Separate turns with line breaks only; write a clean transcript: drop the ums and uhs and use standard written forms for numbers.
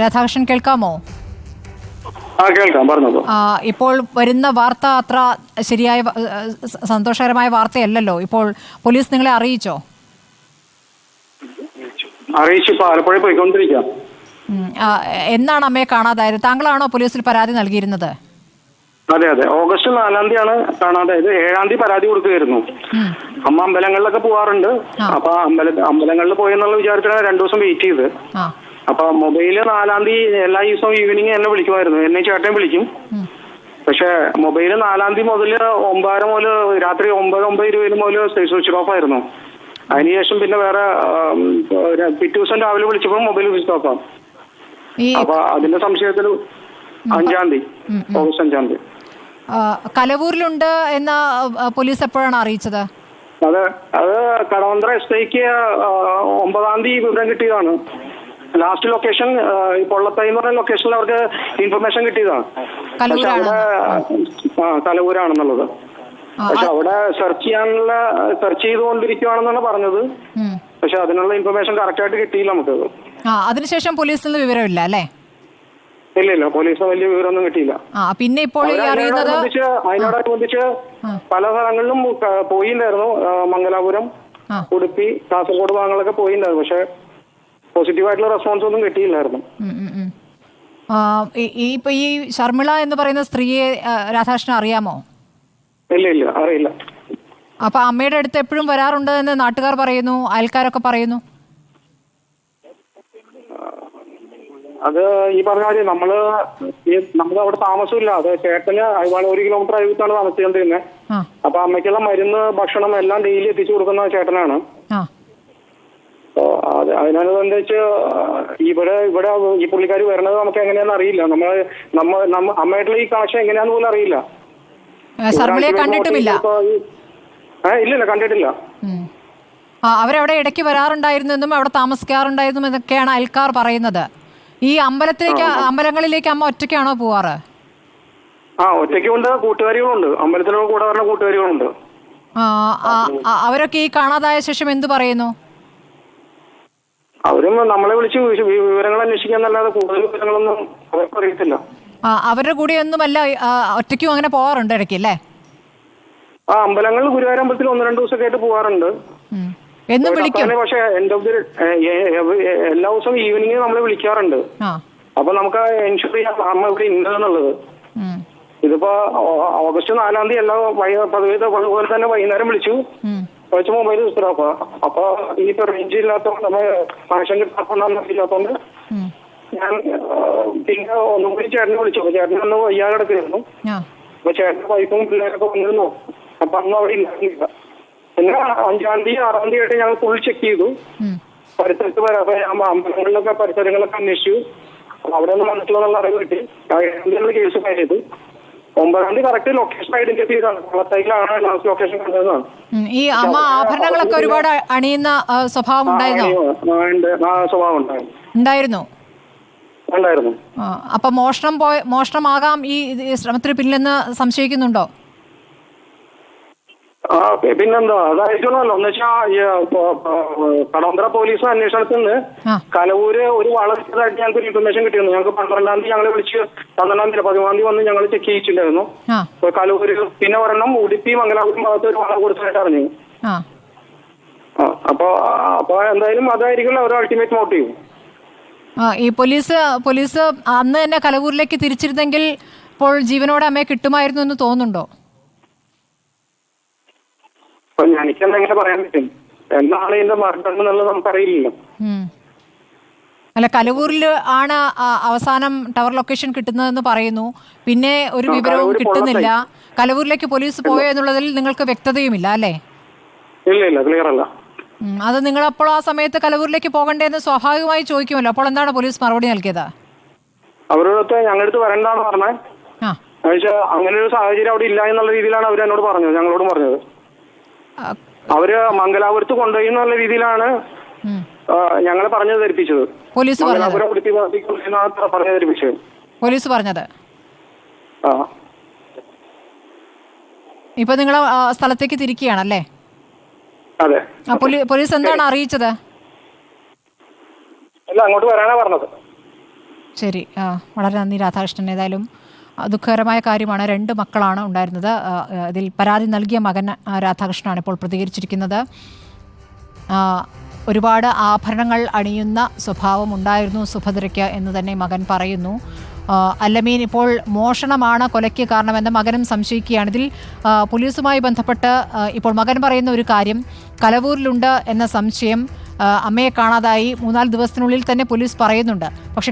രാധാകൃഷ്ണൻ, കേൾക്കാമോ?
കേൾക്കാം, പറഞ്ഞോളൂ.
ഇപ്പോൾ വരുന്ന വാർത്ത അത്ര ശരിയായ സന്തോഷകരമായ വാർത്തയല്ലല്ലോ. ഇപ്പോൾ പോലീസ് നിങ്ങളെ അറിയിച്ചോ?
അറിയിച്ചു, ആലപ്പുഴ പോയിക്കൊണ്ടിരിക്കാം.
എന്നാണ് അമ്മയെ കാണാതായത്? താങ്കളാണോ പോലീസിൽ പരാതി നൽകിയിരുന്നത്?
അതെ, ഓഗസ്റ്റ് 4-ാം തീയതിയാണ് കാണാതായത്. 7-ാം തീയതി പരാതി കൊടുക്കുകയായിരുന്നു. അമ്മ അമ്പലങ്ങളിലൊക്കെ പോവാറുണ്ട്. അപ്പൊ അമ്പലങ്ങളിൽ പോയെന്നുള്ള വിചാരത്തിലാണ് 2 ദിവസം വെയിറ്റ് ചെയ്ത്. അപ്പൊ മൊബൈല് 4-ാം തീയതി എല്ലാ ദിവസവും ഈവനിങ് എന്നെ വിളിക്കുമായിരുന്നു. എന്നെ ചേട്ടൻ വിളിക്കും. പക്ഷെ മൊബൈല് 4-ാം തീയതി മുതൽ 9:30 മുതൽ രാത്രി 9-9:20 മുതൽ സ്വിച്ച് ഓഫ് ആയിരുന്നു. അതിനുശേഷം പിന്നെ വേറെ പിറ്റേ ദിവസം രാവിലെ വിളിച്ചപ്പോൾ മൊബൈൽ സ്വിച്ച് ഓഫ് ആണ്. അപ്പൊ അതിന്റെ സംശയത്തിൽ 5-ാം തീയതി, ഓഗസ്റ്റ് 5-ാം തീയതി
കലവൂരിലുണ്ട് എന്ന പോലീസ് എപ്പോഴാണ് അറിയിച്ചത്?
അത് കടവന്ത്ര SIക്ക് 9-ാം തീയതി വിവരം കിട്ടിയതാണ്. ലാസ്റ്റ് ലൊക്കേഷൻ പൊള്ളത്തൈ എന്ന് പറയുന്ന ലൊക്കേഷനിൽ അവർക്ക് ഇൻഫർമേഷൻ കിട്ടിയതാണ്. പക്ഷെ അവിടെ കലവൂരാണെന്നുള്ളത്. പക്ഷെ അവിടെ സെർച്ച് ചെയ്തുകൊണ്ടിരിക്കുകയാണെന്നാണ് പറഞ്ഞത്. പക്ഷെ അതിനുള്ള ഇൻഫർമേഷൻ കറക്റ്റ് ആയിട്ട് കിട്ടിയില്ല നമുക്ക്.
അതിനുശേഷം പോലീസിൽ നിന്ന് വിവരമില്ല അല്ലേ?
ഇല്ല, പോലീസിന് വലിയ വിവരമൊന്നും കിട്ടിയില്ല.
പിന്നെ ഇപ്പോൾ
അതിനോടനുബന്ധിച്ച് പല സ്ഥലങ്ങളിലും പോയിണ്ടായിരുന്നു. മംഗലാപുരം, ഉടുപ്പി, കാസർഗോഡ് ഭാഗങ്ങളൊക്കെ പോയിണ്ടായിരുന്നു. പക്ഷെ പോസിറ്റീവായിട്ടുള്ള റെസ്പോൺസ് ഒന്നും കിട്ടിയില്ലായിരുന്നു.
ഈ ശർമിള എന്ന് പറയുന്ന സ്ത്രീയെ രാധാകൃഷ്ണൻ അറിയാമോ?
ഇല്ല, അറിയില്ല.
അപ്പൊ അമ്മയുടെ അടുത്ത് എപ്പോഴും വരാറുണ്ട് എന്ന് നാട്ടുകാർ പറയുന്നു, അയൽക്കാരൊക്കെ പറയുന്നു.
അത് ഈ പറഞ്ഞ കാര്യം നമ്മള് അവിടെ താമസമില്ല. അത് ചേട്ടന് 1 കിലോമീറ്റർ അയവിട്ടാണ് താമസിക്കുന്നത്. അപ്പൊ അമ്മയ്ക്കുള്ള മരുന്ന്, ഭക്ഷണം എല്ലാം ഡെയിലി എത്തിച്ചു കൊടുക്കുന്ന ചേട്ടനാണ്. അതിനനുബന്ധിച്ച് ഇവിടെ ഈ പുള്ളിക്കാരി വരണത് നമുക്ക് എങ്ങനെയാന്ന് അറിയില്ല. അമ്മയായിട്ടുള്ള ഈ കണക്ഷൻ എങ്ങനെയാന്ന് പോലും അറിയില്ല.
ശർമിളയെ കണ്ടിട്ടുമില്ല?
ഇല്ല, കണ്ടിട്ടില്ല.
അവരവിടെ ഇടയ്ക്ക് വരാറുണ്ടായിരുന്നെന്നും അവിടെ താമസിക്കാറുണ്ടായിരുന്നും എന്നൊക്കെയാണ് അയൽക്കാർ പറയുന്നത്. ഈ അമ്പലങ്ങളിലേക്ക് അമ്മ ഒറ്റയ്ക്കാണോ പോവാറ്?
ഒറ്റയ്ക്കുണ്ട്, കൂട്ടുകാരികളുണ്ട്. അമ്പലത്തിലൂടെ കൂടെ വരുന്ന കൂട്ടുകാരികളുണ്ട്.
അവരൊക്കെ ഈ കാണാതായ ശേഷം എന്ത് പറയുന്നു?
അവരും നമ്മളെ വിളിച്ച് വിവരങ്ങൾ അന്വേഷിക്കാന്നല്ലാതെ കൂടുതൽ വിവരങ്ങളൊന്നും അവർക്ക് അറിയത്തില്ല.
അവരുടെ കൂടെയൊന്നുമല്ല, ഒറ്റയ്ക്കും അങ്ങനെ പോവാറുണ്ട് ഇടയ്ക്ക് അല്ലേ?
അമ്പലങ്ങളിൽ ഗുരുവായൂർ അമ്പലത്തിൽ 1-2 ദിവസമൊക്കെ ആയിട്ട് പോവാറുണ്ട്.
എന്നും വിളിക്കും.
പക്ഷെ എല്ലാ ദിവസവും ഈവനിങ് നമ്മളെ വിളിക്കാറുണ്ട്. അപ്പൊ നമുക്ക് എൻഷുർ ചെയ്യാം അമ്മ ഇവിടെ ഉണ്ട് എന്നുള്ളത്. ഇതിപ്പോ ഓഗസ്റ്റ് 4-ാം തീയതി എല്ലാ പതിവ് തന്നെ വൈകുന്നേരം വിളിച്ചു മൊബൈൽ സ്വിച്ച് ഓഫ്. അപ്പൊ ഇനിയിപ്പോ റേഞ്ച് ഇല്ലാത്തതുകൊണ്ട് നമ്മൾ കണക്ഷൻ കിട്ടാത്തതുകൊണ്ട് ഞാൻ പിന്നെ ഒന്നും കൂടി ചേട്ടനെ വിളിച്ചു. അപ്പൊ ചേട്ടൻ അന്ന് വയ്യാതെ കിടക്കുകയായിരുന്നു. അപ്പൊ ചേട്ടന്റെ വൈഫും പിള്ളേരൊക്കെ വന്നിരുന്നു. അപ്പൊ അന്ന് അവിടെ ഇല്ലായിരുന്നില്ല. പിന്നെ 5-ാം തീയതി 6-ാം തീയതി ആയിട്ട് ഞങ്ങൾ ഫുൾ ചെക്ക് ചെയ്തു. പരിസരത്ത് അമ്പലങ്ങളിലൊക്കെ പരിസരങ്ങളൊക്കെ അന്വേഷിച്ചു. അവിടെ ഒന്നും വന്നിട്ടുള്ള അറിവ് കിട്ടി. 7-ാം തീയതി കേസ് ഫയൽ ചെയ്തു. 9-ാം തീയതി കറക്റ്റ് ലൊക്കേഷൻ ഐഡന്റിഫൈ ചെയ്താണ്. കൊളത്തൈലാണ് ലാസ്റ്റ് ലൊക്കേഷൻ കണ്ടതെന്നാണ്.
ഈ അമ്മ ആഭരണങ്ങളൊക്കെ ഒരുപാട് അണിയുന്ന സ്വഭാവം ഉണ്ടായിരുന്നു. അപ്പൊ മോഷണമാകാം ഈ ശ്രമത്തിന് പിന്നിലെന്ന് സംശയിക്കുന്നുണ്ടോ?
പിന്നെന്താ, അതായിരിക്കണമല്ലോ. എന്ന് വെച്ചാൽ കടവന്ത്ര പോലീസ് അന്വേഷണത്തിൽ നിന്ന് കലവൂര് ഒരു വളർച്ചതായിട്ട് ഞങ്ങൾക്ക് ഒരു ഇൻഫർമേഷൻ കിട്ടിയിരുന്നു. ഞങ്ങൾക്ക് 12-ാം തീയതി ഞങ്ങൾ വിളിച്ച് 12-ാം തീയതി 13-ാം തീയതി വന്ന് ഞങ്ങൾ ചെക്ക് ചെയ്യിച്ചിട്ടുണ്ടായിരുന്നു. കലവൂര് പിന്നെ ഒരെണ്ണം ഉടുപ്പി മംഗലാപുരം ഭാഗത്ത് ഒരു വള കൊടുത്തതായിട്ട് അറിഞ്ഞു. അപ്പൊ എന്തായാലും അതായിരിക്കും ഒരു അൾട്ടിമേറ്റ് മോട്ടീവ്.
ഈ പോലീസ് അന്ന് തന്നെ കലവൂരിലേക്ക് തിരിച്ചിരുന്നെങ്കിൽ ഇപ്പോൾ ജീവനോടെ അമ്മയെ കിട്ടുമായിരുന്നു എന്ന് തോന്നുന്നുണ്ടോ?
എനിക്കെന്തെങ്ങനെ പറയാൻ പറ്റും? എന്താണ് ഇതിന്റെ മർദ്ദം എന്നുള്ളത് നമുക്കറിയില്ലല്ലോ.
അല്ല, കലവൂരിൽ ആണ് അവസാനം ടവർ ലൊക്കേഷൻ കിട്ടുന്നതെന്ന് പറയുന്നു. പിന്നെ ഒരു വിവരവും കിട്ടുന്നില്ല. കലവൂരിലേക്ക് പോലീസ് പോയോ എന്നുള്ളതിൽ നിങ്ങൾക്ക് വ്യക്തതയുമില്ല അല്ലേ?
ഇല്ല, ക്ലിയർ അല്ല.
അത് നിങ്ങൾ അപ്പോൾ ആ സമയത്ത് കലവൂരിലേക്ക് പോകണ്ടേന്ന് സ്വാഭാവികമായി ചോദിക്കുമല്ലോ. അപ്പോൾ എന്താണ് പോലീസ് മറുപടി നൽകിയത്?
അവരോടൊത്ത് ഞങ്ങളടുത്ത് വരണ്ടാന്ന് പറഞ്ഞേ. അങ്ങനെ ഒരു സാഹചര്യം അവിടെ ഇല്ല എന്നുള്ള രീതിയിലാണ് അവർ എന്നോട് പറഞ്ഞത്, ഞങ്ങളോടും പറഞ്ഞത്. അവര് മംഗലാപുരത്ത് കൊണ്ടുപോയി എന്നുള്ള രീതിയിലാണ് ഞങ്ങളെ പറഞ്ഞു ധരിപ്പിച്ചത്.
പോലീസ്
പറഞ്ഞു ധരിപ്പിച്ചത്
പോലീസ് പറഞ്ഞത്. ഇപ്പൊ നിങ്ങൾ സ്ഥലത്തേക്ക് തിരിക്കുകയാണല്ലേ?
അതെ.
പോലീസ് എന്താണ് അറിയിച്ചത്?
അല്ല, അങ്ങോട്ട് വരാനാ പറഞ്ഞത്.
ശരി, വളരെ നന്ദി രാധാകൃഷ്ണൻ. ഏതായാലും ദുഃഖകരമായ കാര്യമാണ്. 2 മക്കളാണ് ഉണ്ടായിരുന്നത്. ഇതിൽ പരാതി നൽകിയ മകൻ രാധാകൃഷ്ണനാണ് ഇപ്പോൾ പ്രതികരിച്ചിരിക്കുന്നത്. ഒരുപാട് ആഭരണങ്ങൾ അണിയുന്ന സ്വഭാവം ഉണ്ടായിരുന്നു സുഭദ്രയ്ക്ക് എന്ന് തന്നെ മകൻ പറയുന്നു. അല്ലമീൻ, ഇപ്പോൾ മോഷണമാണ് കൊലയ്ക്ക് കാരണമെന്ന് മകനും സംശയിക്കുകയാണ്. ഇതിൽ പോലീസുമായി ബന്ധപ്പെട്ട് ഇപ്പോൾ മകൻ പറയുന്ന ഒരു കാര്യം, കലവൂരിലുണ്ട് എന്ന സംശയം, അമ്മയെ കാണാതായി 3-4 ദിവസത്തിനുള്ളിൽ തന്നെ പോലീസ് പറയുന്നുണ്ട്. പക്ഷേ